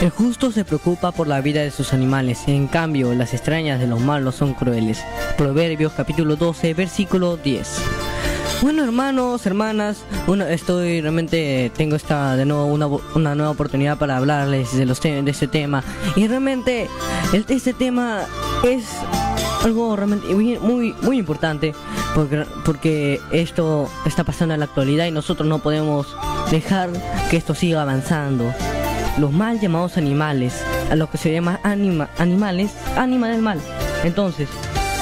El justo se preocupa por la vida de sus animales, en cambio las extrañas de los malos son crueles. Proverbios capítulo 12, versículo 10. Bueno, hermanos, hermanas, tengo de nuevo una nueva oportunidad para hablarles de este tema. Y realmente este tema es algo realmente muy importante, porque esto está pasando en la actualidad y nosotros no podemos dejar que esto siga avanzando. Los mal llamados animales, a lo que se llama animales, ánima del mal. Entonces,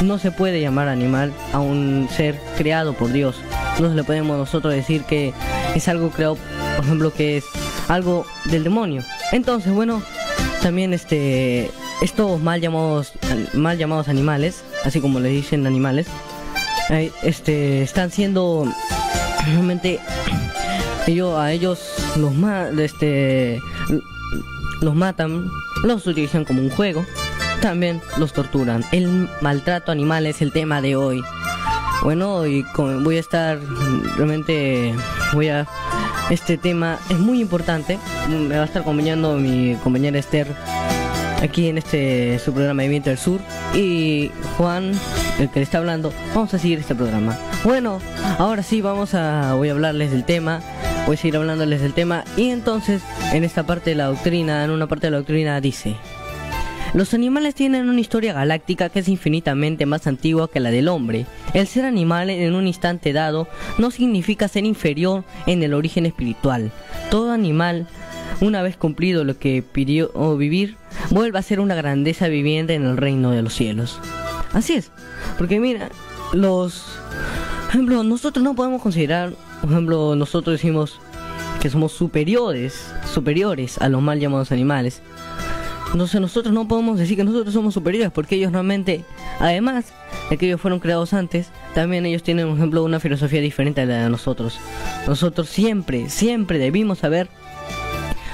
no se puede llamar animal a un ser creado por Dios. No se le podemos nosotros decir que es algo creado, por ejemplo, que es algo del demonio. Entonces, bueno, también estos mal llamados animales, así como le dicen animales, están siendo realmente a ellos los matan, los utilizan como un juego, también los torturan. El maltrato animal es el tema de hoy. Bueno, y este tema es muy importante. Me va a estar acompañando mi compañera Esther aquí en su programa de Viento del Sur, y Juan, el que le está hablando. Vamos a seguir este programa. Bueno, ahora sí voy a hablarles del tema. Voy a seguir hablándoles del tema. Y entonces, en una parte de la doctrina dice: los animales tienen una historia galáctica que es infinitamente más antigua que la del hombre. El ser animal en un instante dado no significa ser inferior en el origen espiritual. Todo animal, una vez cumplido lo que pidió vivir, vuelve a ser una grandeza viviente en el reino de los cielos. Así es, porque mira, por ejemplo, nosotros no podemos considerar, por ejemplo, nosotros decimos que somos superiores a los mal llamados animales. Entonces nosotros no podemos decir que nosotros somos superiores, porque ellos realmente, además de que ellos fueron creados antes, también ellos tienen, por ejemplo, una filosofía diferente a la de nosotros. Nosotros siempre debimos haber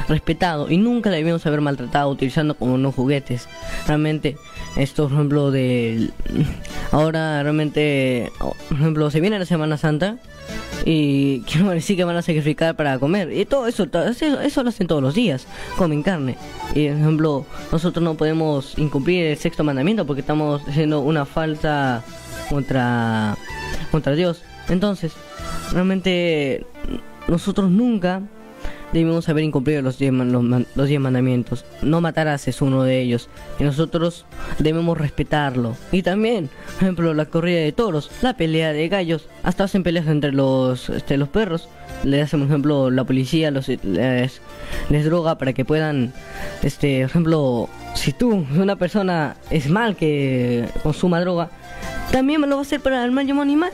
respetado y nunca debimos haber maltratado utilizando como unos juguetes. Realmente, esto, por ejemplo, ahora realmente, por ejemplo, se viene la Semana Santa y quiero decir que van a sacrificar para comer, y todo eso lo hacen todos los días, comen carne. Y por ejemplo, nosotros no podemos incumplir el sexto mandamiento porque estamos haciendo una falta contra Dios. Entonces, realmente nosotros nunca debemos haber incumplido los 10 mandamientos. No matarás es uno de ellos, y nosotros debemos respetarlo. Y también, por ejemplo, la corrida de toros, la pelea de gallos, hasta hacen peleas entre los perros. Le hacen, por ejemplo, la policía les droga para que puedan, por ejemplo, si una persona es mal que consuma droga, también lo va a hacer para el mal llamado animal.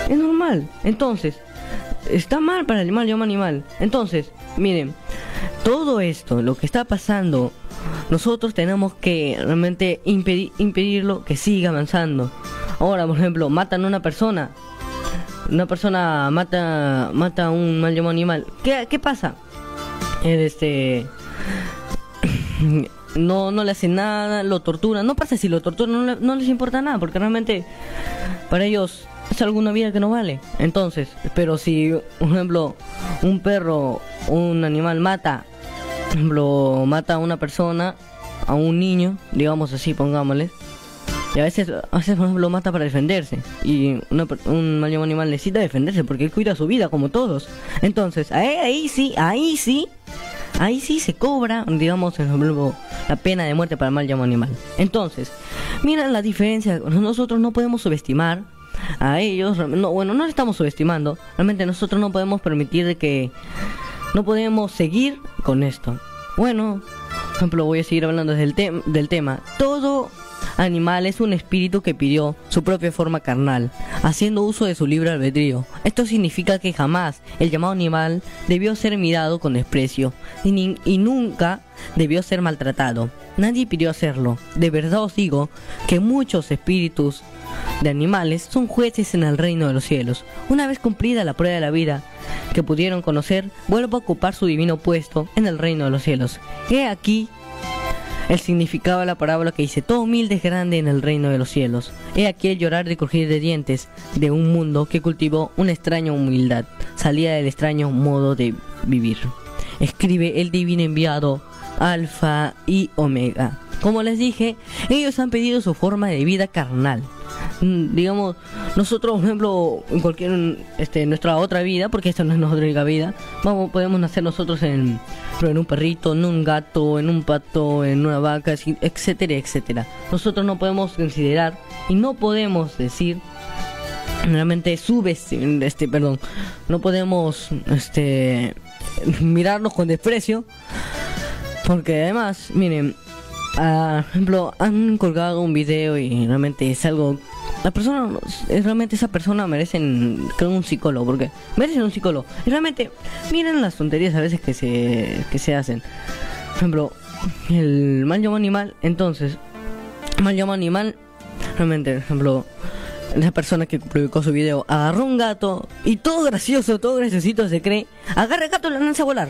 Es normal. Entonces, está mal para el mal llamado animal. Entonces, miren, todo esto, lo que está pasando, nosotros tenemos que realmente impedirlo que siga avanzando. Ahora, por ejemplo, matan a una persona mata a un mal llamado animal. ¿Qué pasa? No le hacen nada, lo torturan. No pasa si lo torturan, no les importa nada, porque realmente para ellos es alguna vida que no vale. Entonces, pero si, por ejemplo, un perro, un animal mata a una persona, a un niño, digamos así, pongámosle, y a veces por ejemplo, mata para defenderse, y un mal llamado animal necesita defenderse porque él cuida su vida como todos. Entonces, ahí sí se cobra, digamos, por ejemplo, la pena de muerte para el mal llamado animal. Entonces, mira la diferencia. Nosotros no podemos subestimar a ellos. No le estamos subestimando. Realmente nosotros no podemos permitir no podemos seguir con esto. Bueno, por ejemplo, voy a seguir hablando del tema. Todo animal es un espíritu que pidió su propia forma carnal, haciendo uso de su libre albedrío. Esto significa que jamás el llamado animal debió ser mirado con desprecio y nunca debió ser maltratado. Nadie pidió hacerlo. De verdad os digo que muchos espíritus de animales son jueces en el reino de los cielos. Una vez cumplida la prueba de la vida que pudieron conocer, vuelvo a ocupar su divino puesto en el reino de los cielos. He aquí el significado de la parábola que dice: todo humilde es grande en el reino de los cielos. He aquí el llorar de crujir de dientes de un mundo que cultivó una extraña humildad, salida del extraño modo de vivir. Escribe el divino enviado Alfa y Omega. Como les dije, ellos han pedido su forma de vida carnal. Digamos, nosotros, por ejemplo, en cualquier nuestra otra vida, porque esta no es nuestra única vida, podemos nacer nosotros en un perrito, en un gato, en un pato, en una vaca, etcétera, etcétera. Nosotros no podemos considerar y no podemos decir realmente no podemos mirarnos con desprecio, porque además, miren, por ejemplo, han colgado un video y realmente es algo, realmente esa persona merecen, creo, un psicólogo, porque merecen un psicólogo. Y realmente, miren las tonterías a veces que se hacen. Por ejemplo, el mal llamado animal, entonces, mal llamado animal, realmente, por ejemplo, esa persona que publicó su video agarró un gato y todo gracioso, todo graciosito se cree, agarra el gato y lo lanza a volar.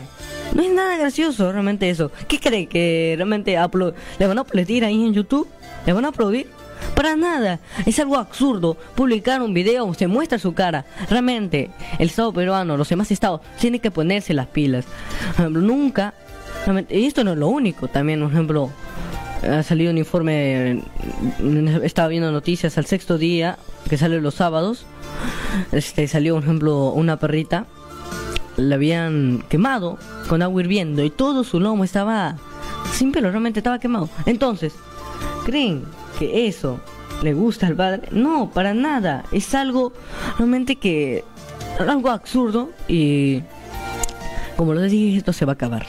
No es nada gracioso realmente eso. ¿Qué cree? ¿Que realmente le van a aplaudir ahí en YouTube? ¿Le van a aplaudir? Para nada, es algo absurdo publicar un video, se muestra su cara. Realmente, el Estado peruano, los demás estados, tienen que ponerse las pilas. Por ejemplo, nunca, y esto no es lo único, también, por ejemplo, ha salido un informe, estaba viendo noticias al sexto día, que sale los sábados, salió, por ejemplo, una perrita, la habían quemado con agua hirviendo y todo su lomo estaba sin pelo, realmente estaba quemado. Entonces, ¿creen que eso le gusta al padre? No, para nada, es algo realmente algo absurdo y, como les dije, esto se va a acabar.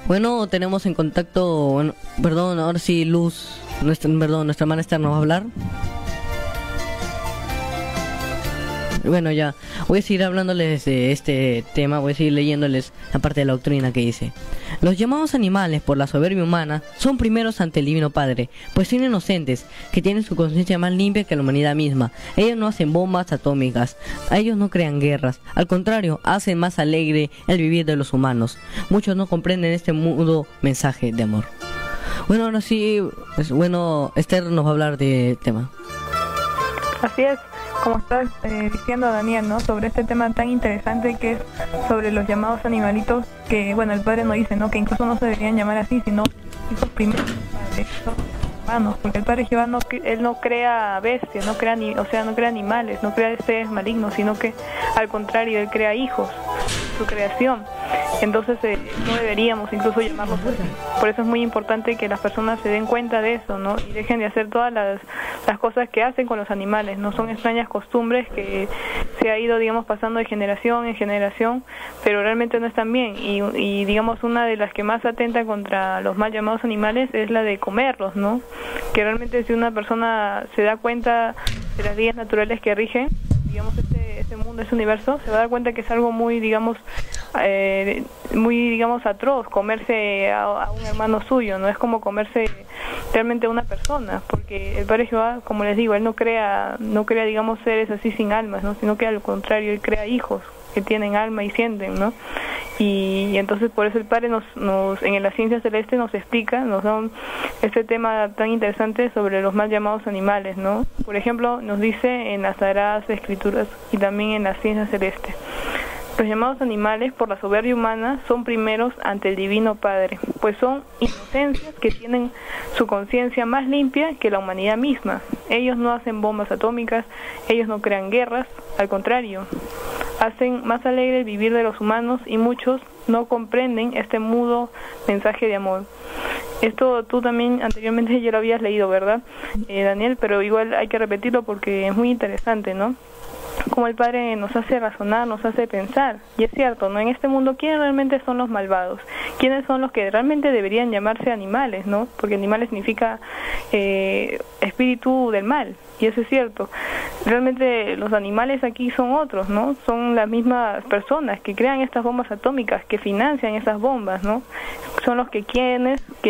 Bueno, tenemos en contacto, perdón, ahora sí Luz, nuestra hermana Esther nos va a hablar. Bueno, ya, voy a seguir hablándoles de este tema, voy a seguir leyéndoles la parte de la doctrina que dice: los llamados animales por la soberbia humana son primeros ante el Divino Padre, pues son inocentes, que tienen su conciencia más limpia que la humanidad misma. Ellos no hacen bombas atómicas, ellos no crean guerras, al contrario, hacen más alegre el vivir de los humanos. Muchos no comprenden este mudo mensaje de amor. Bueno, ahora sí, Esther nos va a hablar de tema. Así es. Como estás diciendo, Daniel, ¿no? Sobre este tema tan interesante que es sobre los llamados animalitos, que bueno, el padre nos dice, ¿no? Que incluso no se deberían llamar así, sino hijos primeros padres, humanos, porque el Padre Jehová él no crea bestias, no crea no crea animales, no crea seres malignos, sino que al contrario, él crea hijos, su creación. Entonces no deberíamos incluso llamarlos así. Por eso es muy importante que las personas se den cuenta de eso, ¿no? Y dejen de hacer todas las cosas que hacen con los animales. No son extrañas costumbres que se ha ido, digamos, pasando de generación en generación, pero realmente no están bien. Y digamos, una de las que más atenta contra los mal llamados animales es la de comerlos, ¿no? Que realmente, si una persona se da cuenta de las leyes naturales que rigen, digamos, este mundo, este universo, se va a dar cuenta que es algo muy, digamos, atroz comerse a un hermano suyo. No es como comerse realmente a una persona, porque el Padre Jehová, como les digo, él no crea, digamos, seres así sin almas, ¿no? Sino que al contrario, él crea hijos que tienen alma y sienten, ¿no? Y entonces por eso el Padre en la ciencia celeste nos explica, nos da este tema tan interesante sobre los mal llamados animales, ¿no? Por ejemplo, nos dice en las Sagradas Escrituras y también en la ciencia celeste: los llamados animales por la soberbia humana son primeros ante el Divino Padre, pues son inocencias que tienen su conciencia más limpia que la humanidad misma. Ellos no hacen bombas atómicas, ellos no crean guerras, al contrario, hacen más alegre el vivir de los humanos, y muchos no comprenden este mudo mensaje de amor. Esto tú también anteriormente ya lo habías leído, ¿verdad, Daniel? Pero igual hay que repetirlo porque es muy interesante, ¿no? Como el Padre nos hace razonar, nos hace pensar. Y es cierto, ¿no? En este mundo, ¿quiénes realmente son los malvados? ¿Quiénes son los que realmente deberían llamarse animales, ¿no? Porque animales significa espíritu del mal. Y eso es cierto. Realmente los animales aquí son otros, ¿no? Son las mismas personas que crean estas bombas atómicas, que financian esas bombas, ¿no? Son los que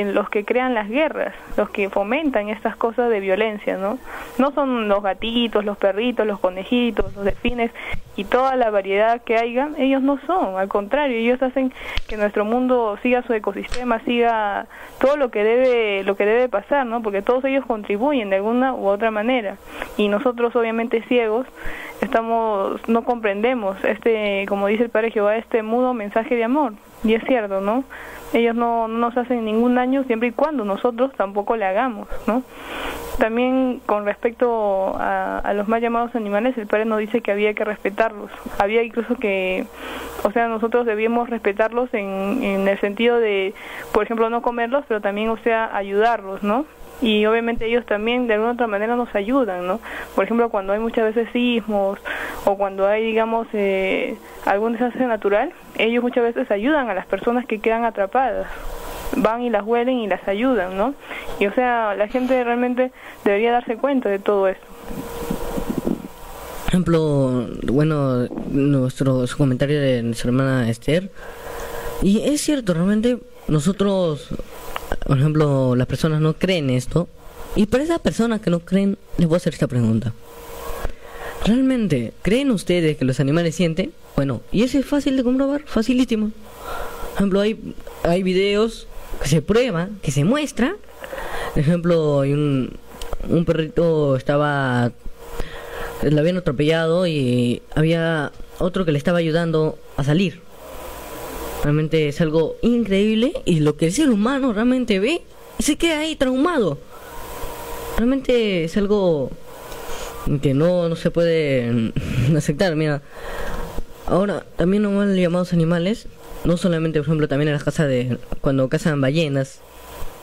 los que crean las guerras, los que fomentan estas cosas de violencia, ¿no? No son los gatitos, los perritos, los conejitos, los delfines y toda la variedad que haya. Ellos no son, al contrario, ellos hacen que nuestro mundo siga su ecosistema, siga todo lo que debe pasar, ¿no? Porque todos ellos contribuyen de alguna u otra manera. Y nosotros, obviamente ciegos, no comprendemos como dice el Padre Jehová, este mudo mensaje de amor. y es cierto, ¿no? Ellos no nos hacen ningún daño siempre y cuando nosotros tampoco le hagamos, ¿no? También con respecto a los mal llamados animales, el padre nos dice que había que respetarlos. Había incluso que, o sea, nosotros debíamos respetarlos en el sentido de, por ejemplo, no comerlos, pero también, o sea, ayudarlos, ¿no? Y obviamente ellos también de alguna otra manera nos ayudan, ¿no? Por ejemplo, cuando hay muchas veces sismos o cuando hay, digamos, algún desastre natural, ellos muchas veces ayudan a las personas que quedan atrapadas. Van y las huelen y las ayudan, ¿no? Y o sea, la gente realmente debería darse cuenta de todo esto. Por ejemplo, bueno, su comentario de nuestra hermana Esther, y es cierto, realmente nosotros, por ejemplo, las personas no creen esto, y para esas personas que no creen, les voy a hacer esta pregunta. ¿Realmente creen ustedes que los animales sienten? Bueno, y eso es fácil de comprobar, facilísimo. Por ejemplo, hay videos que se prueba, que se muestra. Por ejemplo, hay un perrito lo habían atropellado y había otro que le estaba ayudando a salir. Realmente es algo increíble, y lo que el ser humano realmente ve se queda ahí traumado. Realmente es algo que no se puede aceptar. Mira, ahora también los mal llamados animales, no solamente, por ejemplo, también en las casas cuando cazan ballenas,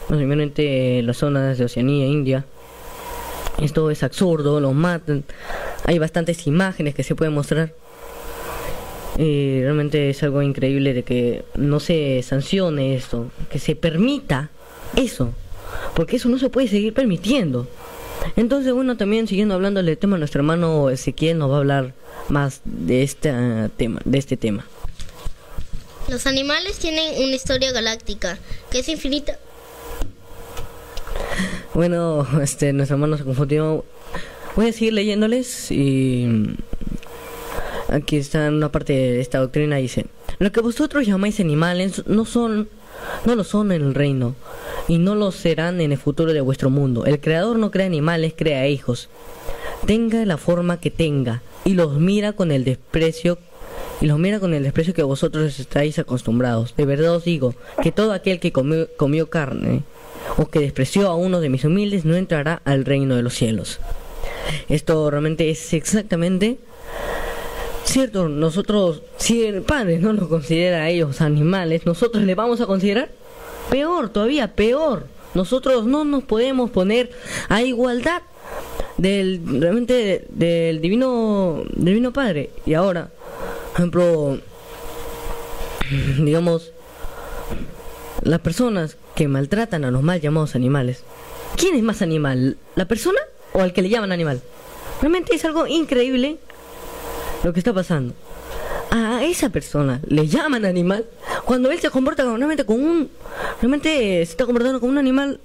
normalmente en las zonas de Oceanía, India, esto es absurdo, los matan. Hay bastantes imágenes que se pueden mostrar. Realmente es algo increíble de que no se sancione esto, que se permita eso, porque eso no se puede seguir permitiendo. Entonces, bueno, también siguiendo hablando del tema, nuestro hermano Ezequiel nos va a hablar más de este tema. Los animales tienen una historia galáctica que es infinita. Bueno, nuestro hermano se confundió. Voy a seguir leyéndoles y aquí está una parte de esta doctrina. Dice: lo que vosotros llamáis animales no lo son en el reino, y no lo serán en el futuro de vuestro mundo. El Creador no crea animales, crea hijos. Tenga la forma que tenga, y los mira con el desprecio que vosotros estáis acostumbrados. De verdad os digo que todo aquel que comió carne o que despreció a uno de mis humildes no entrará al reino de los cielos. Esto realmente es exactamente cierto. Nosotros, si el Padre no los considera a ellos animales, nosotros le vamos a considerar peor, todavía peor. Nosotros no nos podemos poner a igualdad del divino Padre. Y ahora, por ejemplo, digamos, las personas que maltratan a los mal llamados animales, ¿quién es más animal? ¿La persona o al que le llaman animal? Realmente es algo increíble lo que está pasando. A esa persona le llaman animal cuando él se comporta realmente se está comportando como un animal.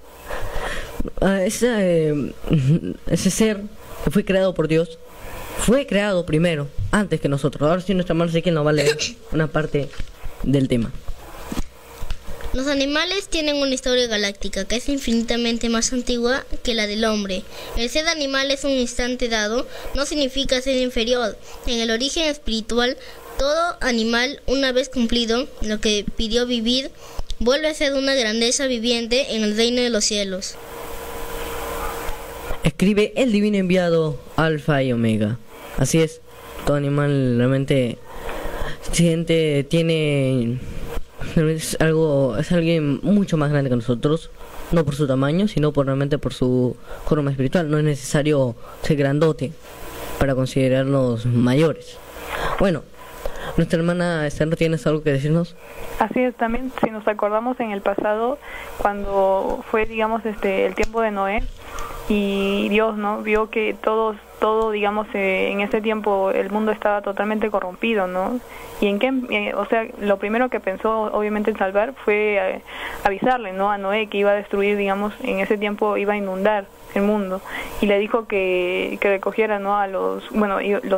Ese ser que fue creado por Dios fue creado primero, antes que nosotros. Ahora sí, nuestra hermana Ezequiel nos va a leer una parte del tema. Los animales tienen una historia galáctica que es infinitamente más antigua que la del hombre. El ser animal es un instante dado, no significa ser inferior. En el origen espiritual, todo animal, una vez cumplido lo que pidió vivir, vuelve a ser una grandeza viviente en el reino de los cielos. Escribe el divino enviado, Alfa y Omega. Así es, todo animal realmente es alguien mucho más grande que nosotros, no por su tamaño, sino realmente por su forma espiritual. No es necesario ser grandote para considerarnos mayores. Bueno, nuestra hermana Esther, ¿tienes algo que decirnos? Así es, también si nos acordamos en el pasado, cuando fue, digamos, el tiempo de Noé, y Dios, ¿no?, vio que todo, digamos, en ese tiempo el mundo estaba totalmente corrompido, ¿no? Y o sea, lo primero que pensó, obviamente, en salvar fue avisarle, ¿no?, a Noé que iba a destruir, digamos, en ese tiempo iba a inundar el mundo, y le dijo que recogiera, ¿no?, a los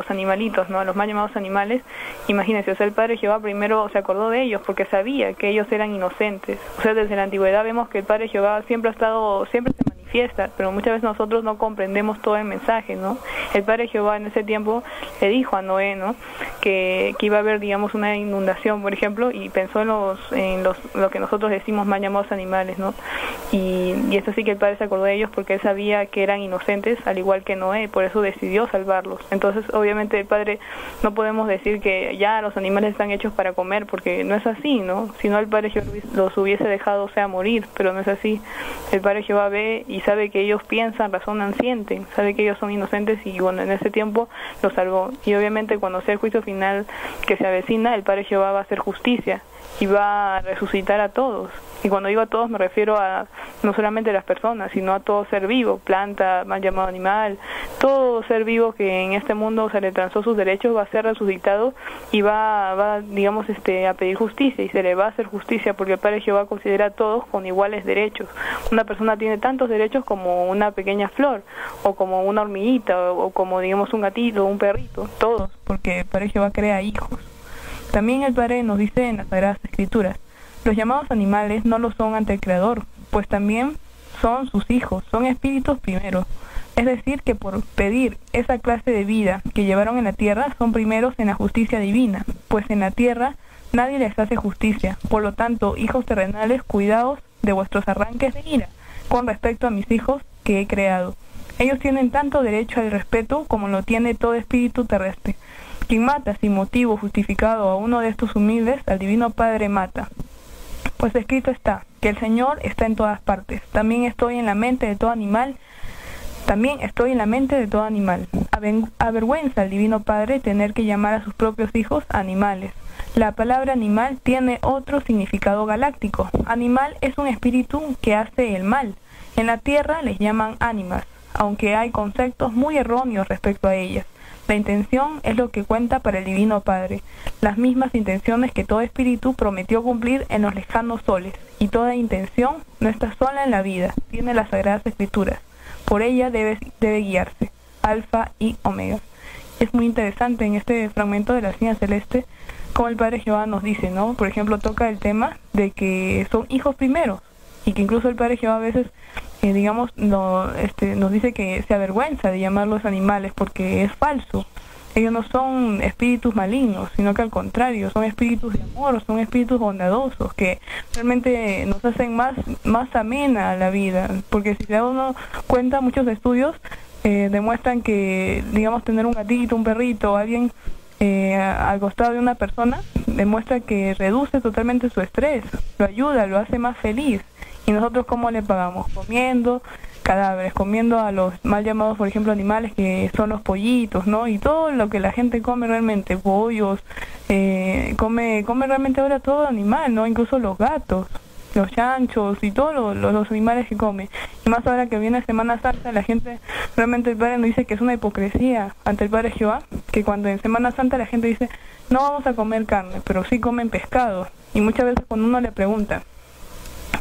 animalitos, ¿no?, a los mal llamados animales. Imagínense, o sea, el Padre Jehová primero se acordó de ellos porque sabía que ellos eran inocentes. O sea, desde la antigüedad vemos que el Padre Jehová siempre se manifiesta manifiesta, pero muchas veces nosotros no comprendemos todo el mensaje, ¿no? El Padre Jehová en ese tiempo le dijo a Noé, ¿no?, que iba a haber, digamos, una inundación, por ejemplo, y pensó en lo que nosotros decimos mal llamados animales, ¿no? Y es así que el Padre se acordó de ellos porque él sabía que eran inocentes, al igual que Noé, por eso decidió salvarlos. Entonces, obviamente, el Padre, no podemos decir que ya los animales están hechos para comer, porque no es así, ¿no? Si no, el Padre Jehová los hubiese dejado, o sea, morir, pero no es así. El Padre Jehová ve y sabe que ellos piensan, razonan, sienten, sabe que ellos son inocentes y bueno, en ese tiempo los salvó. Y obviamente cuando sea el juicio final que se avecina, el Padre Jehová va a hacer justicia y va a resucitar a todos. Y cuando digo a todos me refiero a no solamente a las personas, sino a todo ser vivo, planta, mal llamado animal, todo ser vivo que en este mundo se le transó sus derechos va a ser resucitado y va digamos, a pedir justicia, y se le va a hacer justicia porque el Padre Jehová considera a todos con iguales derechos. Una persona tiene tantos derechos como una pequeña flor, o como una hormiguita, o como, digamos, un gatito, un perrito, todos, porque el Padre Jehová crea hijos. También el Padre nos dice en las Sagradas Escrituras: los llamados animales no lo son ante el Creador, pues también son sus hijos, son espíritus primero. Es decir, que por pedir esa clase de vida que llevaron en la tierra, son primeros en la justicia divina, pues en la tierra nadie les hace justicia. Por lo tanto, hijos terrenales, cuidaos de vuestros arranques de ira con respecto a mis hijos que he creado. Ellos tienen tanto derecho al respeto como lo tiene todo espíritu terrestre. Quien mata sin motivo justificado a uno de estos humildes, al Divino Padre mata. Pues escrito está, que el Señor está en todas partes. También estoy en la mente de todo animal. Avergüenza al Divino Padre tener que llamar a sus propios hijos animales. La palabra animal tiene otro significado galáctico. Animal es un espíritu que hace el mal. En la tierra les llaman ánimas, aunque hay conceptos muy erróneos respecto a ellas. La intención es lo que cuenta para el Divino Padre, las mismas intenciones que todo espíritu prometió cumplir en los lejanos soles, y toda intención no está sola en la vida, tiene las Sagradas Escrituras. Por ella debe guiarse, Alfa y Omega. Es muy interesante en este fragmento de la Seña Celeste como el Padre Jehová nos dice, ¿no? Por ejemplo, toca el tema de que son hijos primeros, y que incluso el Padre Jehová a veces nos dice que se avergüenza de llamarlos animales porque es falso. Ellos no son espíritus malignos, sino que al contrario, son espíritus de amor, son espíritus bondadosos que realmente nos hacen más amena la vida. Porque si se da uno cuenta, muchos estudios demuestran que, digamos, tener un gatito, un perrito o alguien al costado de una persona demuestra que reduce totalmente su estrés, lo ayuda, lo hace más feliz. ¿Y nosotros cómo le pagamos? Comiendo cadáveres, comiendo a los mal llamados, por ejemplo, animales que son los pollitos, ¿no? Y todo lo que la gente come realmente, pollos, come realmente ahora todo animal, ¿no? Incluso los gatos, los chanchos y todos los animales que come. Y más ahora que viene Semana Santa, la gente, realmente el Padre nos dice que es una hipocresía ante el Padre Jehová, que cuando en Semana Santa la gente dice, no vamos a comer carne, pero sí comen pescado. Y muchas veces cuando uno le pregunta,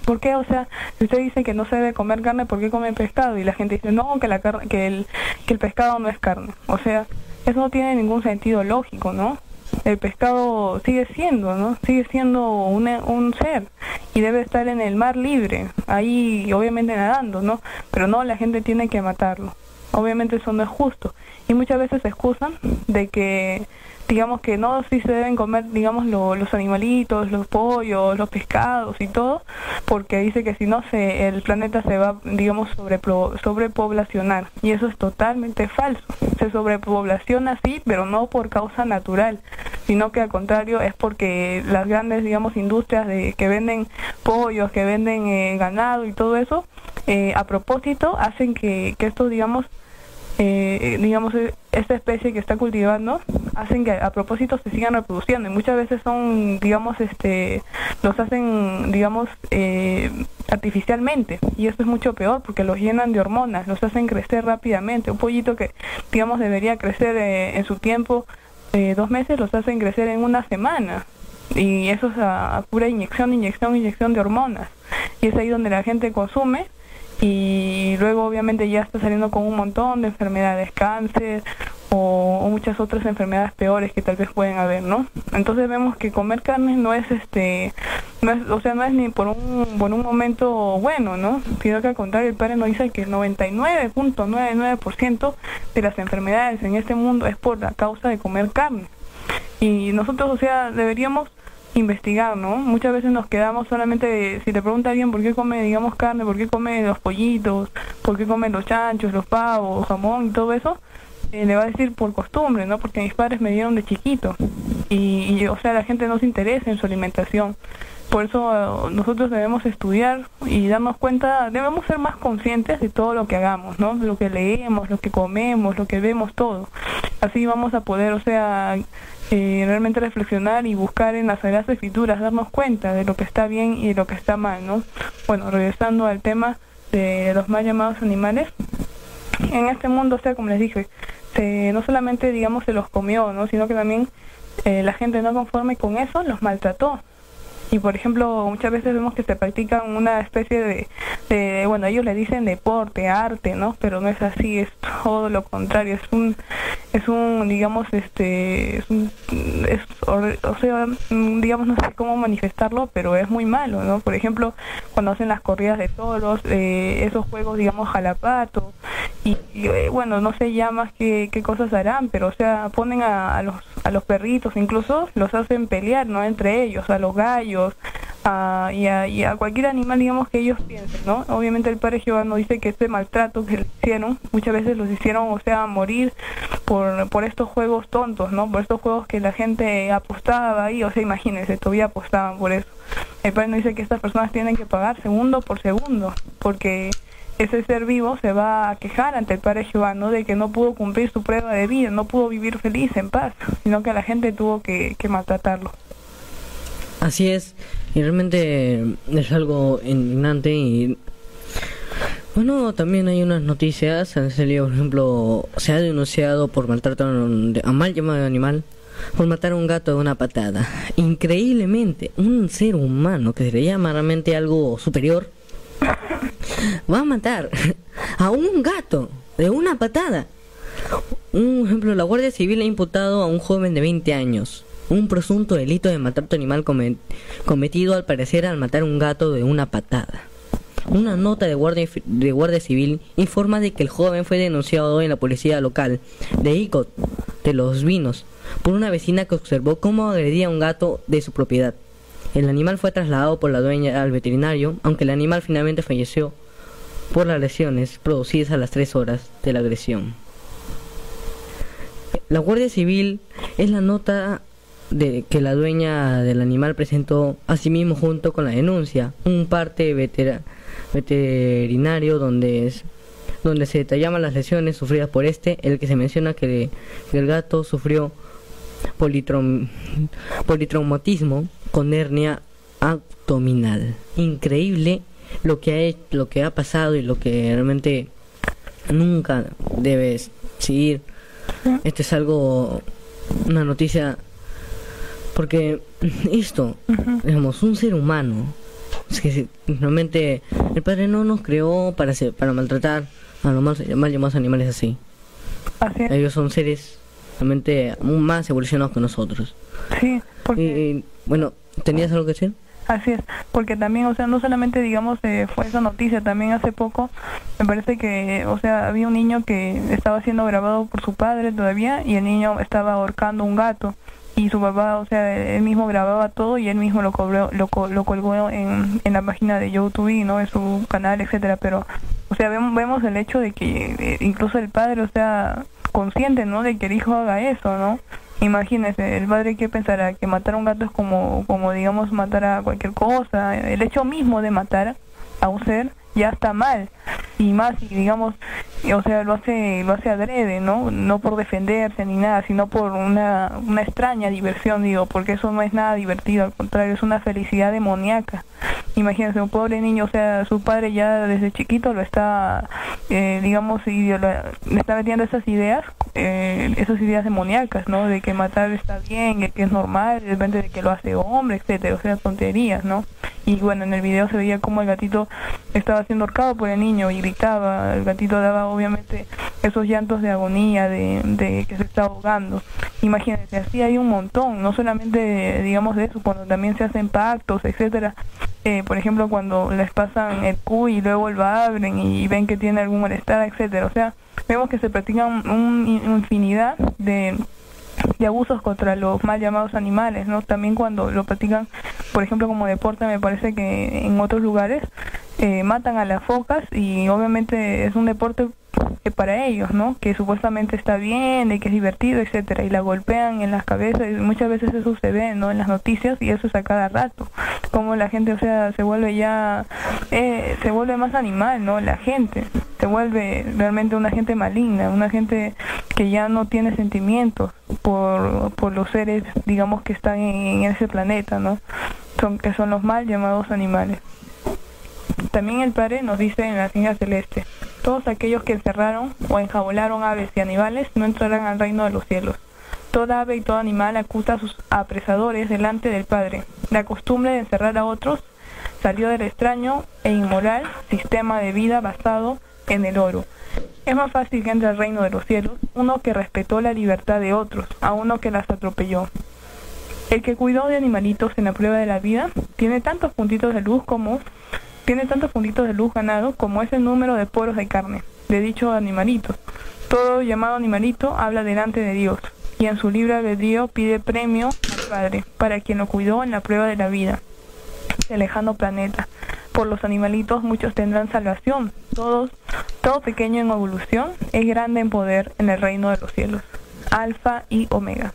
¿por qué? O sea, si usted dice que no se debe comer carne, ¿por qué come pescado? Y la gente dice, no, que el pescado no es carne. O sea, eso no tiene ningún sentido lógico, ¿no? El pescado sigue siendo, ¿no? Sigue siendo un ser y debe estar en el mar libre, ahí obviamente nadando, ¿no? Pero no, la gente tiene que matarlo. Obviamente eso no es justo. Y muchas veces se excusan de que, digamos que no, sí se deben comer, digamos, los animalitos, los pollos, los pescados y todo, porque dice que si no el planeta se va, digamos, sobrepoblacionar. Y eso es totalmente falso. Se sobrepoblaciona sí, pero no por causa natural, sino que al contrario es porque las grandes, digamos, industrias que venden pollos, que venden ganado y todo eso, a propósito hacen que esto, digamos, esta especie que está cultivando, hacen que a propósito se sigan reproduciendo, y muchas veces son, digamos, los hacen, digamos, artificialmente, y esto es mucho peor porque los llenan de hormonas, los hacen crecer rápidamente. Un pollito que, digamos, debería crecer en su tiempo 2 meses, los hacen crecer en 1 semana, y eso es a pura inyección de hormonas, y es ahí donde la gente consume. Y luego obviamente ya está saliendo con un montón de enfermedades, cáncer o muchas otras enfermedades peores que tal vez pueden haber, ¿no? Entonces vemos que comer carne no es no es, o sea, no es ni por un momento bueno, ¿no? Sino que al contrario, el padre nos dice que el 99.99% de las enfermedades en este mundo es por la causa de comer carne. Y nosotros, o sea, deberíamos investigar, ¿no? Muchas veces nos quedamos solamente, si te pregunta alguien por qué come, digamos, carne, por qué come los pollitos, por qué come los chanchos, los pavos, jamón y todo eso, le va a decir por costumbre, ¿no? Porque mis padres me dieron de chiquito y o sea, la gente no se interesa en su alimentación. Por eso nosotros debemos estudiar y darnos cuenta, debemos ser más conscientes de todo lo que hagamos, ¿no? De lo que leemos, lo que comemos, lo que vemos, todo. Así vamos a poder, o sea, realmente reflexionar y buscar en las Sagradas Escrituras, darnos cuenta de lo que está bien y de lo que está mal, ¿no? Bueno, regresando al tema de los mal llamados animales, en este mundo, o sea, como les dije, no solamente, digamos, se los comió, ¿no? Sino que también la gente no conforme con eso los maltrató. Y por ejemplo, muchas veces vemos que se practican una especie de bueno, ellos le dicen deporte, arte, ¿no? Pero no es así, es todo lo contrario, es un digamos, o sea, digamos, no sé cómo manifestarlo, pero es muy malo, ¿no? Por ejemplo, cuando hacen las corridas de toros, esos juegos, digamos, jalapato, y bueno, no sé ya más qué cosas harán, pero o sea, ponen a los perritos, incluso los hacen pelear, ¿no? Entre ellos, a los gallos, y a cualquier animal, digamos, que ellos piensen, ¿no? Obviamente el Padre Jehová nos dice que este maltrato que le hicieron, muchas veces los hicieron, o sea, morir por estos juegos tontos, ¿no? Por estos juegos que la gente apostaba ahí, o sea, imagínense, todavía apostaban por eso. El Padre nos dice que estas personas tienen que pagar segundo por segundo, porque ese ser vivo se va a quejar ante el Padre Jehová, ¿no? De que no pudo cumplir su prueba de vida, no pudo vivir feliz, en paz, sino que la gente tuvo que maltratarlo. Así es, y realmente es algo indignante. Y bueno, también hay unas noticias, han salido, por ejemplo, se ha denunciado por maltrato a mal llamado animal, por matar a un gato de una patada. Increíblemente, un ser humano que se le llama realmente algo superior va a matar a un gato de una patada. Un ejemplo, la Guardia Civil ha imputado a un joven de 20 años un presunto delito de maltrato animal cometido al parecer al matar a un gato de una patada. Una nota de Guardia Civil informa de que el joven fue denunciado en la policía local de Icod de Los Vinos por una vecina que observó cómo agredía a un gato de su propiedad. El animal fue trasladado por la dueña al veterinario, aunque el animal finalmente falleció por las lesiones producidas a las 3 horas de la agresión. La Guardia Civil es la nota de que la dueña del animal presentó asimismo junto con la denuncia, un parte veterinario donde se detallaban las lesiones sufridas por el que se menciona que el gato sufrió politraumatismo con hernia abdominal. Increíble lo que ha pasado y lo que realmente nunca debe seguir. Esto es una noticia, porque esto, digamos, un ser humano, es que realmente el Padre no nos creó para maltratar a los mal llamados animales así. Ellos son seres realmente aún más evolucionados que nosotros. Sí, porque... bueno, ¿tenías algo que decir? Así es, porque también, o sea, no solamente, digamos, fue esa noticia, también hace poco, me parece que, o sea, había un niño que estaba siendo grabado por su padre todavía, y el niño estaba ahorcando un gato, y su papá, o sea, él mismo grababa todo, y él mismo lo colgó en la página de YouTube, ¿no? En su canal, etcétera. Pero, o sea, vemos el hecho de que incluso el padre, o sea, consciente, ¿no? De que el hijo haga eso, ¿no? Imagínese, el padre, ¿qué pensará? Que matar a un gato es como digamos, matar a cualquier cosa. El hecho mismo de matar a un ser ya está mal, y más, y digamos, o sea, lo hace adrede, no por defenderse ni nada, sino por una extraña diversión, digo, porque eso no es nada divertido, al contrario, es una felicidad demoníaca. Imagínense, un pobre niño, o sea, su padre ya desde chiquito lo está, digamos, le está metiendo esas ideas demoníacas, ¿no? De que matar está bien, que es normal, de repente de que lo hace hombre, etcétera, o sea, tonterías, ¿no? y bueno, en el video se veía como el gatito estaba siendo ahorcado por el niño y gritaba, el gatito daba obviamente esos llantos de agonía, de que se está ahogando. Imagínense, así hay un montón, no solamente digamos de eso, cuando también se hacen pactos, etcétera. Por ejemplo, cuando les pasan el cuy y luego lo abren y ven que tiene algún malestar, etcétera. O sea, vemos que se practican una infinidad de abusos contra los mal llamados animales, ¿no? También cuando lo practican, por ejemplo, como deporte, me parece que en otros lugares matan a las focas y obviamente es un deporte para ellos, ¿no? Que supuestamente está bien, y que es divertido, etcétera, y la golpean en las cabezas, y muchas veces eso se ve, ¿no? En las noticias, y eso es a cada rato, como la gente, o sea, se vuelve ya, se vuelve más animal, ¿no? La gente se vuelve realmente una gente maligna, una gente que ya no tiene sentimientos por los seres, digamos, que están en ese planeta, ¿no? Que son los mal llamados animales. También el Padre nos dice en la Ciencia Celeste: todos aquellos que encerraron o enjaularon aves y animales no entrarán al reino de los cielos. Toda ave y todo animal acusa a sus apresadores delante del Padre. La costumbre de encerrar a otros salió del extraño e inmoral sistema de vida basado en el oro. Es más fácil que entre al reino de los cielos uno que respetó la libertad de otros, a uno que las atropelló. El que cuidó de animalitos en la prueba de la vida tiene tantos puntitos de luz ganado como es el número de poros de carne de dichos animalitos. Todo llamado animalito habla delante de Dios, y en su libre albedrío pide premio al Padre para quien lo cuidó en la prueba de la vida del lejano planeta. Por los animalitos muchos tendrán salvación, todo pequeño en evolución es grande en poder en el reino de los cielos. Alfa y Omega.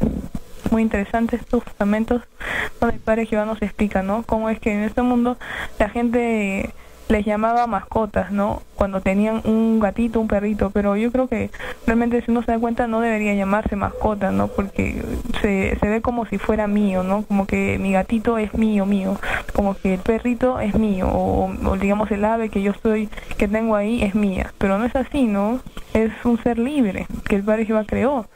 Muy interesantes estos fundamentos donde el Padre Jehová nos explica, ¿no? Cómo es que en este mundo la gente les llamaba mascotas, ¿no? Cuando tenían un gatito, un perrito, pero yo creo que realmente, si uno se da cuenta, no debería llamarse mascota, ¿no? Porque se ve como si fuera mío, ¿no? Como que mi gatito es mío, como que el perrito es mío, o digamos el ave que que tengo ahí es mía, pero no es así, ¿no? Es un ser libre que el Padre Jehová creó.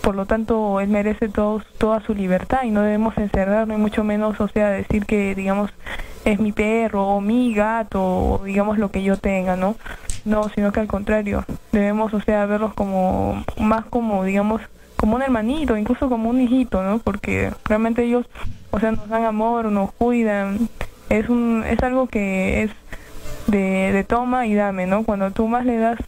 Por lo tanto, él merece toda su libertad y no debemos encerrarlo, y mucho menos, o sea, decir que, digamos, es mi perro o mi gato o, digamos, lo que yo tenga, ¿no? No, sino que al contrario, debemos, o sea, verlos más como, digamos, como un hermanito, incluso como un hijito, ¿no? Porque realmente ellos, o sea, nos dan amor, nos cuidan, es algo que es de toma y dame, ¿no? Cuando tú más le das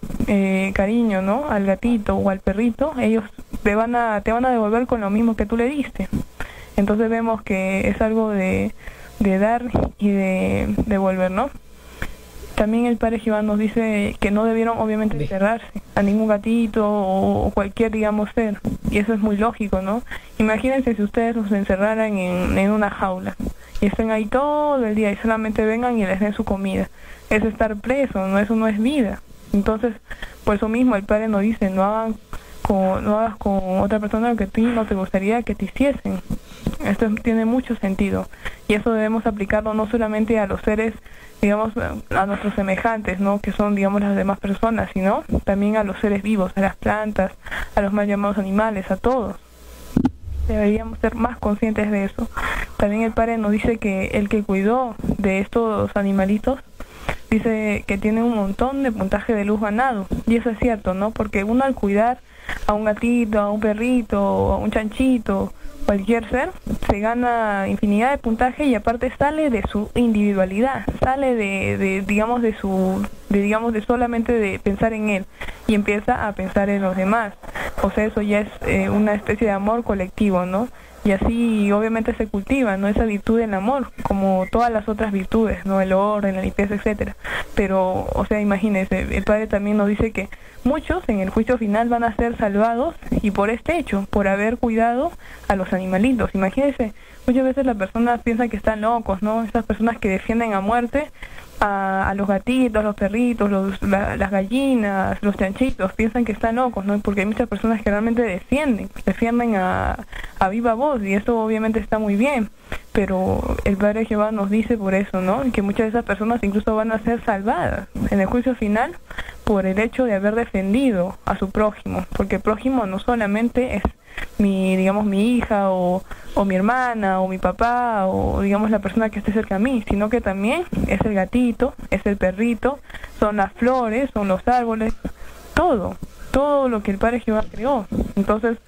cariño, ¿no? Al gatito o al perrito, ellos te van a devolver con lo mismo que tú le diste. Entonces vemos que es algo de dar y de devolver, ¿no? También el Padre Jehová nos dice que no debieron obviamente encerrarse a ningún gatito o cualquier, digamos, ser, y eso es muy lógico, ¿no? Imagínense si ustedes los encerraran en una jaula y estén ahí todo el día y solamente vengan y les den su comida. Es estar preso, ¿no? Eso no es vida. Entonces, por eso mismo el Padre nos dice: no hagas con otra persona lo que a ti no te gustaría que te hiciesen. Esto tiene mucho sentido, y eso debemos aplicarlo no solamente a los seres, digamos, a nuestros semejantes, ¿no? Que son, digamos, las demás personas, sino también a los seres vivos, a las plantas, a los mal llamados animales, a todos. Deberíamos ser más conscientes de eso. También el Padre nos dice que el que cuidó de estos animalitos, dice que tiene un montón de puntaje de luz ganado, y eso es cierto, ¿no? Porque uno, al cuidar a un gatito, a un perrito, a un chanchito, cualquier ser, se gana infinidad de puntaje, y aparte sale de su individualidad, sale digamos de solamente de pensar en él, y empieza a pensar en los demás. O sea, eso ya es una especie de amor colectivo, ¿no? Y así obviamente se cultiva, ¿no? Esa virtud del amor, como todas las otras virtudes, ¿no? El orden, la limpieza, etcétera. Pero, o sea, imagínense, el Padre también nos dice que muchos en el juicio final van a ser salvados, y por este hecho, por haber cuidado a los animalitos. Imagínense, muchas veces las personas piensan que están locos, ¿no? Esas personas que defienden a muerte a los gatitos, los perritos, las gallinas, los chanchitos, piensan que están locos, ¿no? Porque hay muchas personas que realmente defienden a viva voz, y eso obviamente está muy bien, pero el Padre Jehová nos dice por eso, ¿no? Que muchas de esas personas incluso van a ser salvadas en el juicio final por el hecho de haber defendido a su prójimo, porque el prójimo no solamente digamos, mi hija o mi hermana o mi papá o digamos la persona que esté cerca a mí, sino que también es el gatito, es el perrito, son las flores, son los árboles, todo lo que el Padre Jehová creó. Entonces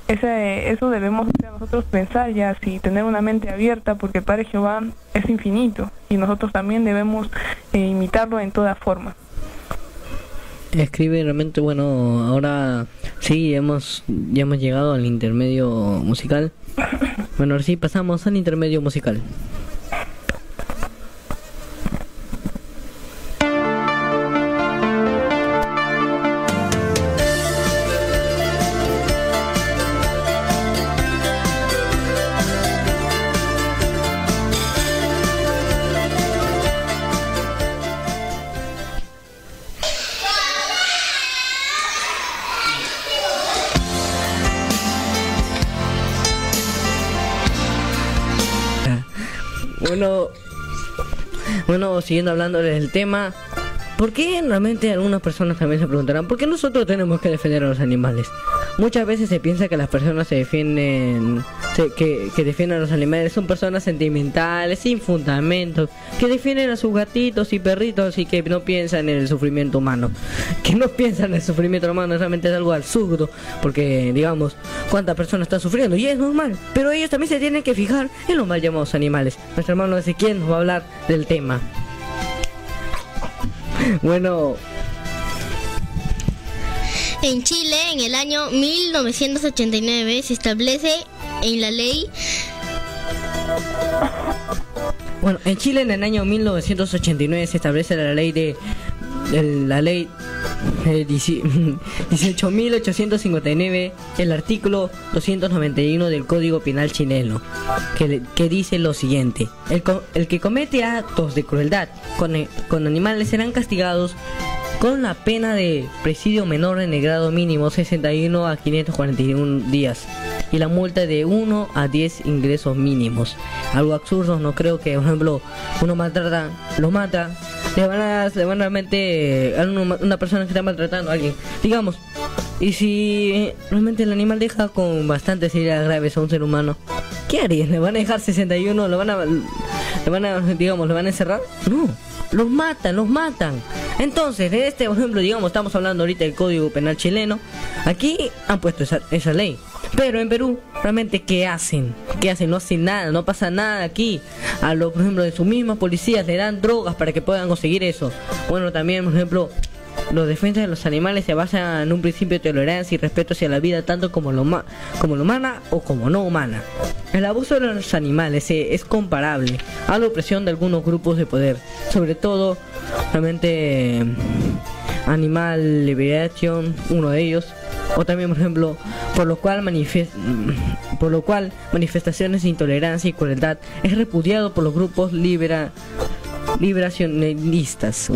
eso debemos nosotros pensar ya, si tener una mente abierta, porque el Padre Jehová es infinito y nosotros también debemos imitarlo en toda forma. Escribe realmente, bueno, ahora sí, ya hemos llegado al intermedio musical. Bueno, ahora sí pasamos al intermedio musical. Bueno, siguiendo hablando del tema, ¿por qué realmente algunas personas también se preguntarán por qué nosotros tenemos que defender a los animales? Muchas veces se piensa que las personas que defienden a los animales son personas sentimentales, sin fundamentos, que defienden a sus gatitos y perritos y que no piensan en el sufrimiento humano. Que no piensan en el sufrimiento humano realmente es algo absurdo, porque digamos, ¿cuántas personas están sufriendo? Y es normal, pero ellos también se tienen que fijar en los mal llamados animales. Nuestro hermano Ezequiel nos va a hablar del tema. Bueno, en Chile, en el año 1989, se establece en la ley... Bueno, en Chile en el año 1989 se establece la ley 18.859, el artículo 291 del Código Penal chileno, que dice lo siguiente: el que comete actos de crueldad con animales serán castigados con la pena de presidio menor en el grado mínimo 61 a 541 días y la multa de 1 a 10 ingresos mínimos. Algo absurdo, no creo que, por ejemplo, uno maltrata, lo mata, le van a realmente a una persona que está maltratando a alguien, digamos, y si realmente el animal deja con bastantes heridas graves a un ser humano, ¿qué harían? ¿Le van a dejar 61? ¿Le van a encerrar? No, los matan. Entonces, por ejemplo, digamos, estamos hablando ahorita del Código Penal chileno. Aquí han puesto esa ley. Pero en Perú, realmente, ¿qué hacen? No hacen nada, no pasa nada aquí. Por ejemplo, de sus mismas policías le dan drogas para que puedan conseguir eso. Bueno, también, por ejemplo, los defensas de los animales se basan en un principio de tolerancia y respeto hacia la vida, tanto como lo humana o como no humana. El abuso de los animales es comparable a la opresión de algunos grupos de poder, sobre todo, realmente, Animal Liberation, uno de ellos, o también, por ejemplo, por lo cual manifestaciones de intolerancia y crueldad es repudiado por los grupos liberacionistas.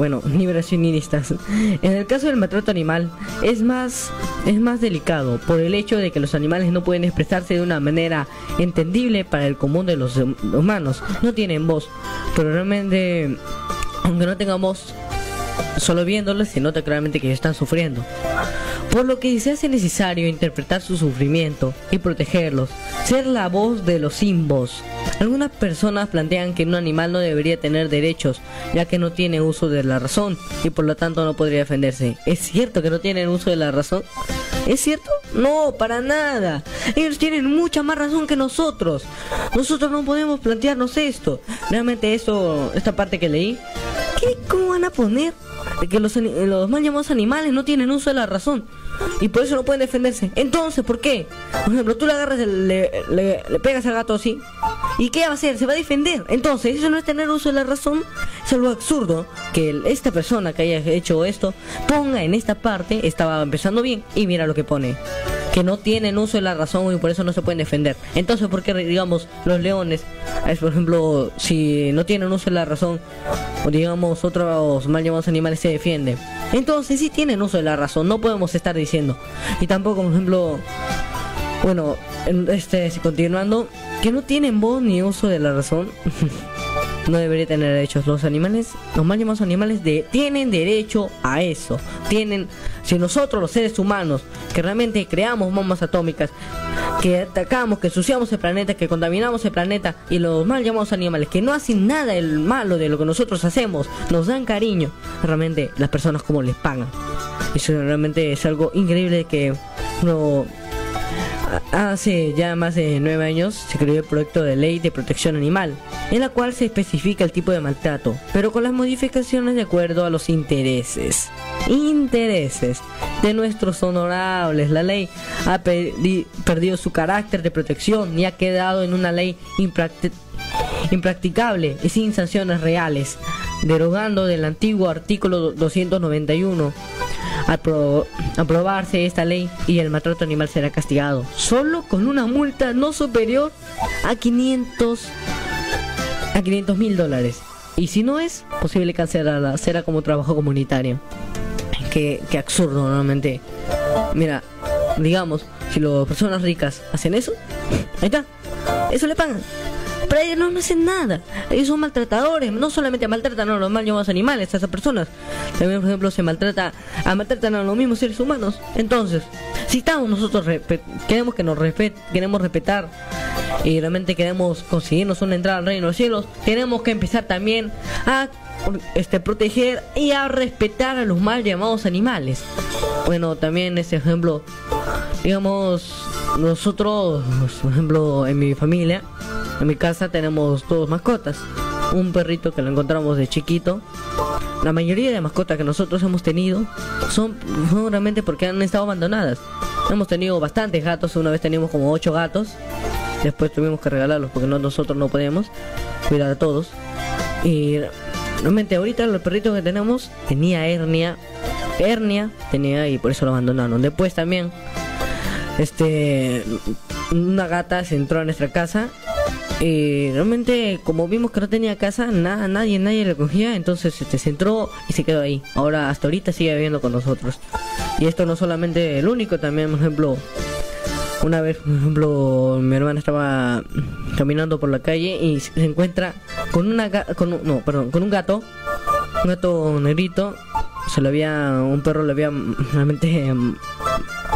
En el caso del maltrato animal es más delicado por el hecho de que los animales no pueden expresarse de una manera entendible para el común de los humanos. No tienen voz, pero realmente, aunque no tengan voz, solo viéndolos se nota claramente que están sufriendo, por lo que se hace necesario interpretar su sufrimiento y protegerlos, ser la voz de los sin voz. Algunas personas plantean que un animal no debería tener derechos, ya que no tiene uso de la razón y por lo tanto no podría defenderse. ¿Es cierto que no tienen uso de la razón? ¿Es cierto? No, para nada. Ellos tienen mucha más razón que nosotros. Nosotros no podemos plantearnos esto. Realmente esta parte que leí, ¿cómo van a poner que los mal llamados animales no tienen uso de la razón y por eso no pueden defenderse? Entonces, ¿por qué? Por ejemplo, tú le agarras, le pegas al gato así, ¿y qué va a hacer? Se va a defender. Entonces, eso no es tener uso de la razón. Es algo absurdo que esta persona que haya hecho esto ponga en esta parte, estaba empezando bien, y mira lo que pone, que no tienen uso de la razón y por eso no se pueden defender. Entonces, ¿por qué, digamos, los leones, por ejemplo, si no tienen uso de la razón, o digamos otros mal llamados animales, se defienden? Entonces sí tienen uso de la razón, no podemos estar diciendo. Y tampoco, por ejemplo, bueno, continuando, que no tienen voz ni uso de la razón. No debería tener derechos. Los animales, los mal llamados animales, tienen derecho a eso. Si nosotros, los seres humanos, que realmente creamos bombas atómicas, que atacamos, que ensuciamos el planeta, que contaminamos el planeta, y los mal llamados animales que no hacen nada el malo de lo que nosotros hacemos, nos dan cariño, realmente las personas como les pagan. Eso realmente es algo increíble que uno... Hace ya más de 9 años se creó el proyecto de ley de protección animal, en la cual se especifica el tipo de maltrato, pero con las modificaciones de acuerdo a los intereses de nuestros honorables. La ley ha perdido su carácter de protección y ha quedado en una ley impracticable y sin sanciones reales, derogando del antiguo artículo 291. Al aprobarse esta ley, y el maltrato animal será castigado solo con una multa no superior a 500.000 dólares, y si no es posible cancelarla, será como trabajo comunitario. Qué absurdo realmente. Mira, digamos, si las personas ricas hacen eso, ahí está, eso le pagan. Pero ellos no hacen nada. Ellos son maltratadores. No solamente maltratan a los mal llamados animales, a esas personas. También, por ejemplo, maltratan a los mismos seres humanos. Entonces, si estamos nosotros queremos respetar y realmente queremos conseguirnos una entrada al reino de los cielos, tenemos que empezar también a proteger y a respetar a los mal llamados animales. Bueno, también ese ejemplo, digamos, nosotros, por ejemplo, en mi familia, en mi casa tenemos 2 mascotas. Un perrito que lo encontramos de chiquito. La mayoría de mascotas que nosotros hemos tenido son realmente porque han estado abandonadas. Hemos tenido bastantes gatos. Una vez teníamos como 8 gatos. Después tuvimos que regalarlos porque nosotros no podemos cuidar a todos. Y realmente ahorita el perrito que tenemos tenía hernia tenía, y por eso lo abandonaron. Después también una gata se entró a nuestra casa. Y realmente, como vimos que no tenía casa, nadie le cogía, entonces se entró y se quedó ahí. Ahora, hasta ahorita sigue viviendo con nosotros. Y esto no solamente el único, también, por ejemplo, una vez, por ejemplo, mi hermana estaba caminando por la calle y se encuentra con un gato negrito. Un perro le había realmente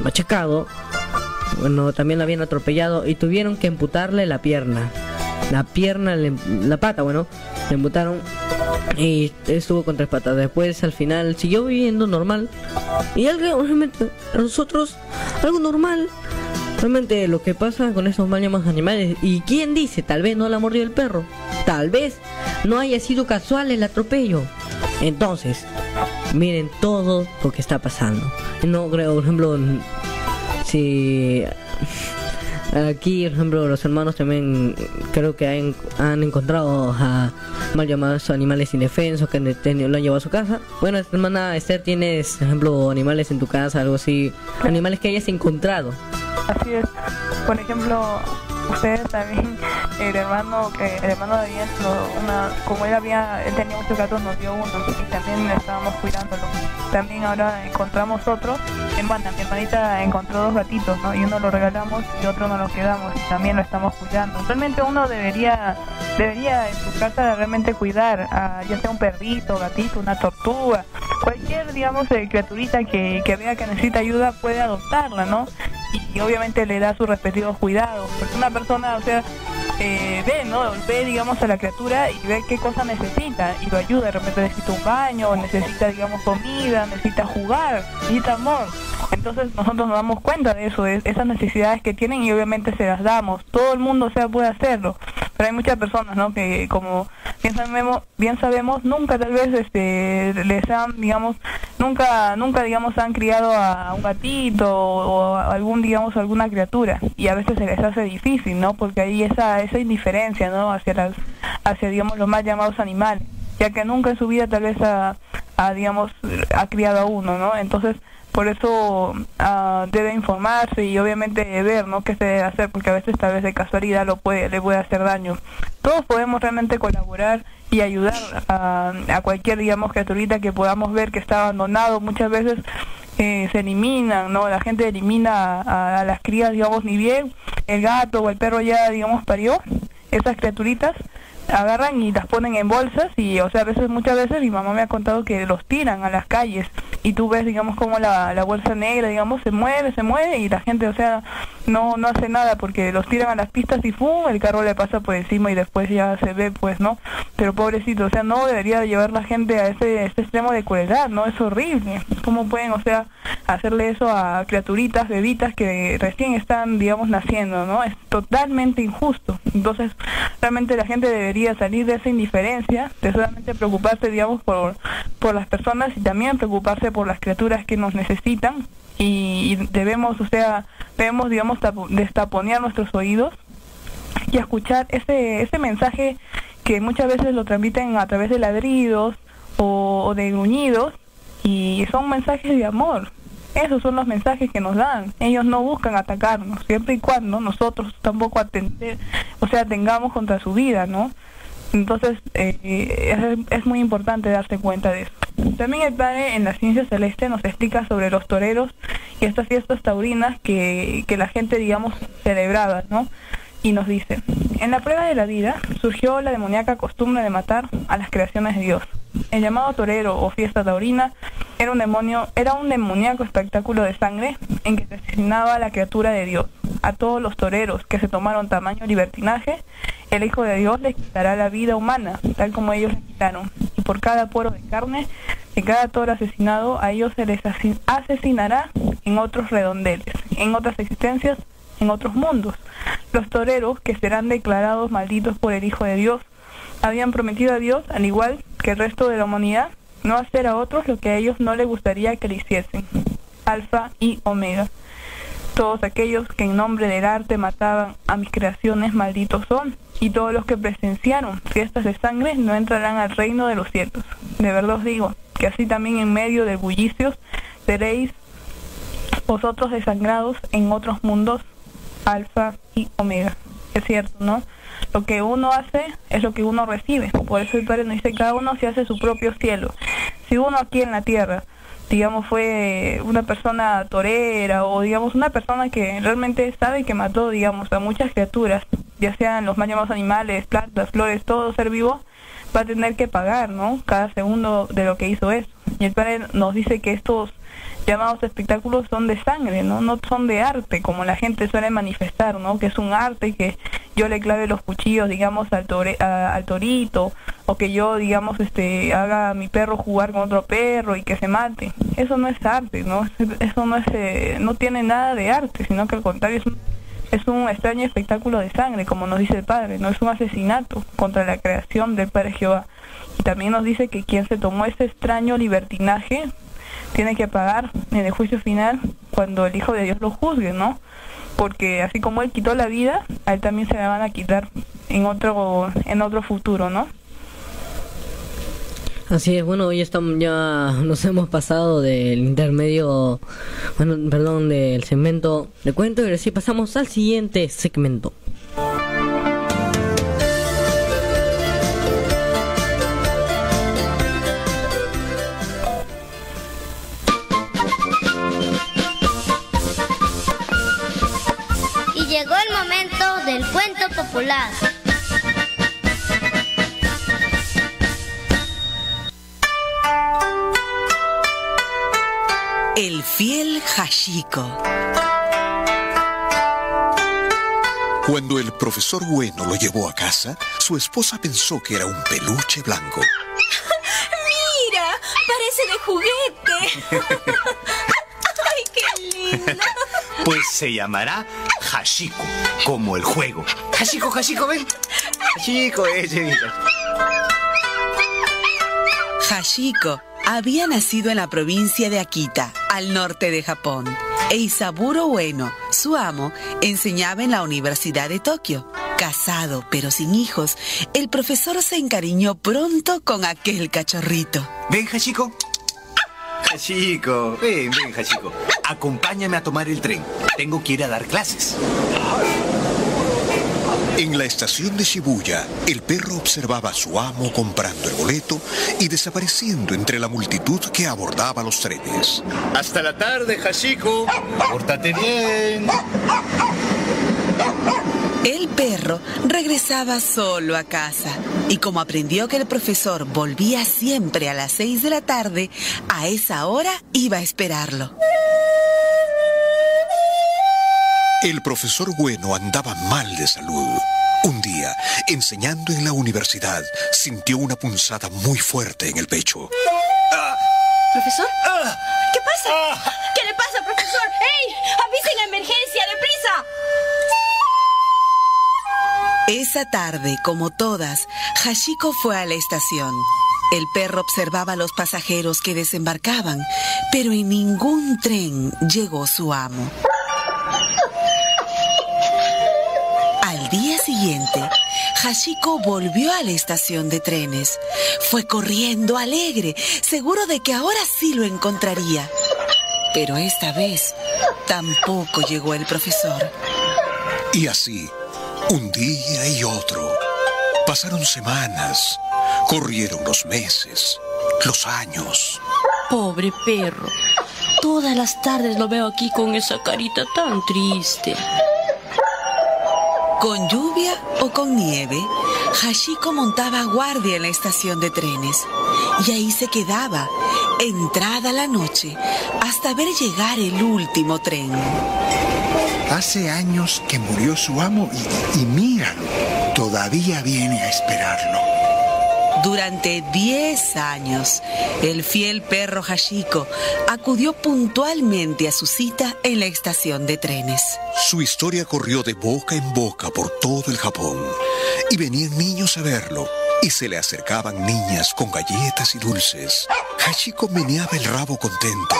machacado. Bueno, también la habían atropellado y tuvieron que amputarle la pata, le amputaron y estuvo con 3 patas. Después, al final, siguió viviendo normal. Y algo normal. Realmente lo que pasa con esos mal llamados animales, y quién dice, tal vez no la mordió el perro, tal vez no haya sido casual el atropello. Entonces, miren todo lo que está pasando. No creo, por ejemplo, si aquí, por ejemplo, los hermanos también creo que han encontrado a mal llamados animales indefensos que lo han llevado a su casa. Bueno, hermana Esther, ¿tienes, por ejemplo, animales en tu casa, algo así? Animales que hayas encontrado. Así es. Por ejemplo, ustedes también, el hermano de Ariel, como él tenía muchos gatos, nos dio uno y también estábamos cuidándolo. También ahora encontramos otro. Mi hermanita encontró 2 gatitos, ¿no? Y uno lo regalamos y otro nos lo quedamos y también lo estamos cuidando. Realmente uno debería en su casa realmente cuidar a, ya sea un perrito, gatito, una tortuga, cualquier, digamos, criaturita que vea que necesita ayuda, puede adoptarla, ¿no? Y obviamente le da sus respectivos cuidados, porque una persona, o sea, ve, digamos, a la criatura y ve qué cosa necesita y lo ayuda. De repente necesita un baño, necesita, digamos, comida, necesita jugar, necesita amor. Entonces nosotros nos damos cuenta de eso, de esas necesidades que tienen, y obviamente se las damos. Todo el mundo, o sea, puede hacerlo, pero hay muchas personas, ¿no?, que como bien sabemos, nunca tal vez les han, digamos, nunca digamos han criado a un gatito o alguna criatura, y a veces se les hace difícil, ¿no?, porque hay esa indiferencia, ¿no?, hacia digamos los mal llamados animales, ya que nunca en su vida tal vez ha criado a uno, ¿no? Entonces, por eso debe informarse y obviamente ver, ¿no?, qué se debe hacer, porque a veces tal vez de casualidad le puede hacer daño. Todos podemos realmente colaborar y ayudar a cualquier, digamos, criaturita que podamos ver que está abandonado. Muchas veces se eliminan, ¿no? La gente elimina a las crías, digamos, ni bien el gato o el perro ya, digamos, parió, esas criaturitas agarran y las ponen en bolsas y, o sea, muchas veces mi mamá me ha contado que los tiran a las calles y tú ves, digamos, como la bolsa negra, digamos, se mueve y la gente, o sea, no hace nada porque los tiran a las pistas y ¡fum!, el carro le pasa por encima y después ya se ve, pues, ¿no? Pero pobrecito, o sea, no debería llevar la gente a ese extremo de crueldad, ¿no? Es horrible. ¿Cómo pueden, o sea, hacerle eso a criaturitas, bebitas que recién están, digamos, naciendo, ¿no? Es totalmente injusto. Entonces, realmente la gente debería salir de esa indiferencia, de solamente preocuparse, digamos, por las personas y también preocuparse por las criaturas que nos necesitan, y debemos, o sea, digamos, destaponear nuestros oídos y escuchar ese mensaje que muchas veces lo transmiten a través de ladridos o de gruñidos, y son mensajes de amor. Esos son los mensajes que nos dan. Ellos no buscan atacarnos, siempre y cuando nosotros tampoco tengamos contra su vida, ¿no? Entonces, es muy importante darse cuenta de eso. También el Padre en la Ciencia Celeste nos explica sobre los toreros y estas fiestas taurinas que la gente, digamos, celebraba, ¿no? Y nos dice: en la prueba de la vida surgió la demoníaca costumbre de matar a las creaciones de Dios. El llamado torero o fiesta taurina era un demoníaco espectáculo de sangre en que se asesinaba a la criatura de Dios. A todos los toreros que se tomaron tamaño libertinaje, el Hijo de Dios les quitará la vida humana, tal como ellos le quitaron. Y por cada poro de carne de cada toro asesinado, a ellos se les asesinará en otros redondeles, en otras existencias, en otros mundos. Los toreros, que serán declarados malditos por el Hijo de Dios, habían prometido a Dios, al igual que el resto de la humanidad, no hacer a otros lo que a ellos no les gustaría que le hiciesen. Alfa y Omega. Todos aquellos que en nombre del arte mataban a mis creaciones, malditos son, y todos los que presenciaron fiestas de sangre no entrarán al reino de los cielos. De verdad os digo, que así también en medio de bullicios seréis vosotros desangrados en otros mundos, Alfa y Omega. Es cierto, ¿no? Lo que uno hace es lo que uno recibe. Por eso el Padre nos dice: cada uno se hace su propio cielo. Si uno aquí en la tierra, digamos, fue una persona torera, o digamos una persona que realmente sabe que mató, digamos, a muchas criaturas, ya sean los más llamados animales, plantas, flores, todo ser vivo, va a tener que pagar, ¿no?, cada segundo de lo que hizo eso. Y el Padre nos dice que estos llamados espectáculos son de sangre, no son de arte, como la gente suele manifestar, ¿no?, que es un arte, que yo le clave los cuchillos, digamos, al torito, o que yo, digamos, haga a mi perro jugar con otro perro y que se mate. Eso no es arte, ¿no? Eso no tiene nada de arte, sino que al contrario es un extraño espectáculo de sangre, como nos dice el Padre, no es un asesinato contra la creación del Padre Jehová. Y también nos dice que quien se tomó ese extraño libertinaje tiene que pagar en el juicio final, cuando el Hijo de Dios lo juzgue, ¿no? Porque así como Él quitó la vida, a Él también se la van a quitar en otro futuro, ¿no? Así es. Bueno, ya nos hemos pasado del intermedio, del segmento de cuento, y ahora sí pasamos al siguiente segmento. Llegó el momento del cuento popular. El fiel Hachiko. Cuando el profesor Bueno lo llevó a casa, su esposa pensó que era un peluche blanco. ¡Mira! ¡Parece de juguete! ¡Ay, qué lindo! Pues se llamará Hachiko, como el juego. Hachiko, ven. Hachiko, ese. Hachiko había nacido en la provincia de Akita, al norte de Japón. E Isaburo Bueno, su amo, enseñaba en la Universidad de Tokio. Casado, pero sin hijos, el profesor se encariñó pronto con aquel cachorrito. Ven, Hachiko. Hachiko, ven, Hachiko. Acompáñame a tomar el tren. Tengo que ir a dar clases. En la estación de Shibuya, el perro observaba a su amo comprando el boleto y desapareciendo entre la multitud que abordaba los trenes. Hasta la tarde, Hachiko. Pórtate bien. El perro regresaba solo a casa y como aprendió que el profesor volvía siempre a las 6 de la tarde, a esa hora iba a esperarlo. El profesor Bueno andaba mal de salud. Un día, enseñando en la universidad, sintió una punzada muy fuerte en el pecho. ¿Profesor? ¿Qué pasa? ¿Qué le pasa, profesor? ¡Ey! ¡Avisen a emergencia, deprisa! Esa tarde, como todas, Hachiko fue a la estación. El perro observaba a los pasajeros que desembarcaban, pero en ningún tren llegó su amo. Al día siguiente, Hachiko volvió a la estación de trenes. Fue corriendo alegre, seguro de que ahora sí lo encontraría. Pero esta vez tampoco llegó el profesor. Y así, un día y otro. Pasaron semanas, corrieron los meses, los años. Pobre perro. Todas las tardes lo veo aquí con esa carita tan triste. Con lluvia o con nieve, Hachiko montaba guardia en la estación de trenes. Y ahí se quedaba, entrada la noche, hasta ver llegar el último tren. Hace años que murió su amo y míralo, todavía viene a esperarlo. Durante 10 años, el fiel perro Hachiko acudió puntualmente a su cita en la estación de trenes. Su historia corrió de boca en boca por todo el Japón. Y venían niños a verlo. Y se le acercaban niñas con galletas y dulces. Hachiko meneaba el rabo contento,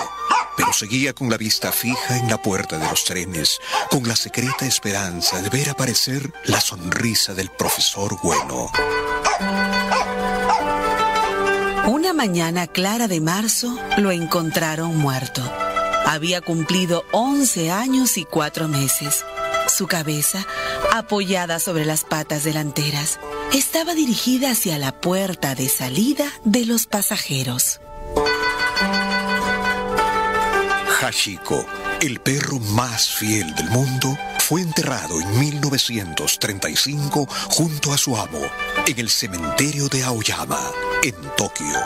pero seguía con la vista fija en la puerta de los trenes, con la secreta esperanza de ver aparecer la sonrisa del profesor Bueno. Una mañana clara de marzo lo encontraron muerto. Había cumplido 11 años y 4 meses. Su cabeza, apoyada sobre las patas delanteras, estaba dirigida hacia la puerta de salida de los pasajeros. Hachiko, el perro más fiel del mundo, fue enterrado en 1935 junto a su amo en el cementerio de Aoyama, en Tokio.